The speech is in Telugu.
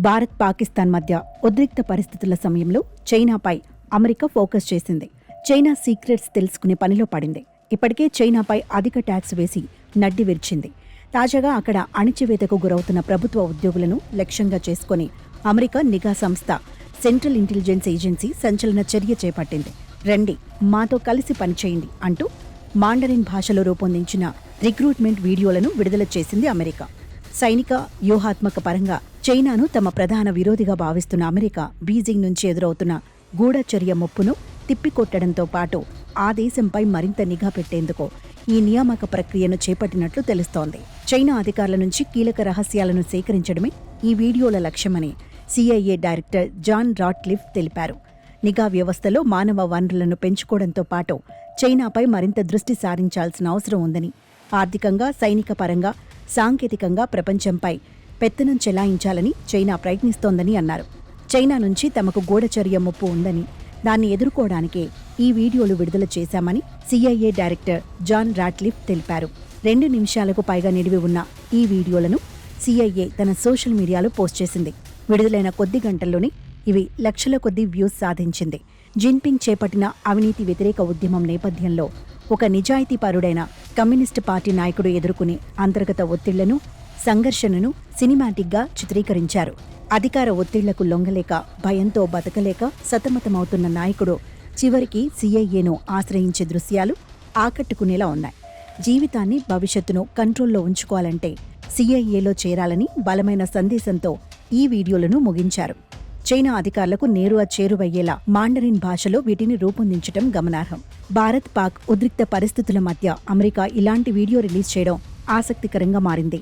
భారత్ పాకిస్తాన్ మధ్య ఉద్రిక్త పరిస్థితుల సమయంలో చైనాపై అమెరికా ఫోకస్ చేసింది. చైనా సీక్రెట్స్ తెలుసుకునే పనిలో పడింది. ఇప్పటికే చైనాపై అధిక ట్యాక్స్ వేసి నడ్డి విరిచింది. తాజాగా అక్కడ అణిచివేతకు గురవుతున్న ప్రభుత్వ ఉద్యోగులను లక్ష్యంగా చేసుకుని అమెరికా నిఘా సంస్థ సెంట్రల్ ఇంటెలిజెన్స్ ఏజెన్సీ సంచలన చర్య చేపట్టింది. రండి, మాతో కలిసి పనిచేయండి అంటూ మాండరిన్ భాషలో రూపొందించిన రిక్రూట్మెంట్ వీడియోలను విడుదల చేసింది అమెరికా. సైనిక, వ్యూహాత్మక పరంగా చైనాను తమ ప్రధాన విరోధిగా భావిస్తున్న అమెరికా బీజింగ్ నుంచి ఎదురవుతున్న గూఢచర్య ముప్పును తిప్పికొట్టడంతో పాటు ఆ దేశంపై మరింత నిఘా పెట్టేందుకు ఈ నియామక ప్రక్రియను చేపట్టినట్లు తెలుస్తోంది. చైనా అధికారుల నుంచి కీలక రహస్యాలను సేకరించడమే ఈ వీడియోల లక్ష్యమని CIA డైరెక్టర్ జాన్ రాట్లిఫ్ తెలిపారు. నిఘా వ్యవస్థలో మానవ వనరులను పెంచుకోవడంతో పాటు చైనాపై మరింత దృష్టి సారించాల్సిన అవసరం ఉందని, ఆర్థికంగా, సైనిక పరంగా, సాంకేతికంగా ప్రపంచంపై పెత్తనం చెలాయించాలని చైనా ప్రయత్నిస్తోందని అన్నారు. చైనా నుంచి తమకు గూఢచర్య ముప్పు ఉందని, దాన్ని ఎదుర్కోవడానికే ఈ వీడియోలు విడుదల చేశామని CIA డైరెక్టర్ జాన్ రాట్లిఫ్ తెలిపారు. 2 నిమిషాలకు పైగా నిడివి ఉన్న ఈ వీడియోలను CIA తన సోషల్ మీడియాలో పోస్ట్ చేసింది. విడుదలైన కొద్ది గంటల్లోనే ఇవి లక్షల కొద్దీ వ్యూస్ సాధించింది. జిన్పింగ్ చేపట్టిన అవినీతి వ్యతిరేక ఉద్యమం నేపథ్యంలో ఒక నిజాయితీపరుడైన కమ్యూనిస్టు పార్టీ నాయకుడు ఎదుర్కొనే అంతర్గత ఒత్తిళ్లను, సంఘర్షణను సినిమాటిక్గా చిత్రీకరించారు. అధికార ఒత్తిళ్లకు లొంగలేక, భయంతో బతకలేక సతమతమవుతున్న నాయకుడు చివరికి CIAను ఆశ్రయించే దృశ్యాలు ఆకట్టుకునేలా ఉన్నాయి. జీవితాన్ని, భవిష్యత్తును కంట్రోల్లో ఉంచుకోవాలంటే CIAలో చేరాలని బలమైన సందేశంతో ఈ వీడియోలను ముగించారు. చైనా అధికారులకు నేరుగా చేరువయ్యేలా మాండరిన్ భాషలో వీటిని రూపొందించడం గమనార్హం. భారత్, పాక్ ఉద్రిక్త పరిస్థితుల మధ్య అమెరికా ఇలాంటి వీడియో రిలీజ్ చేయడం ఆసక్తికరంగా మారింది.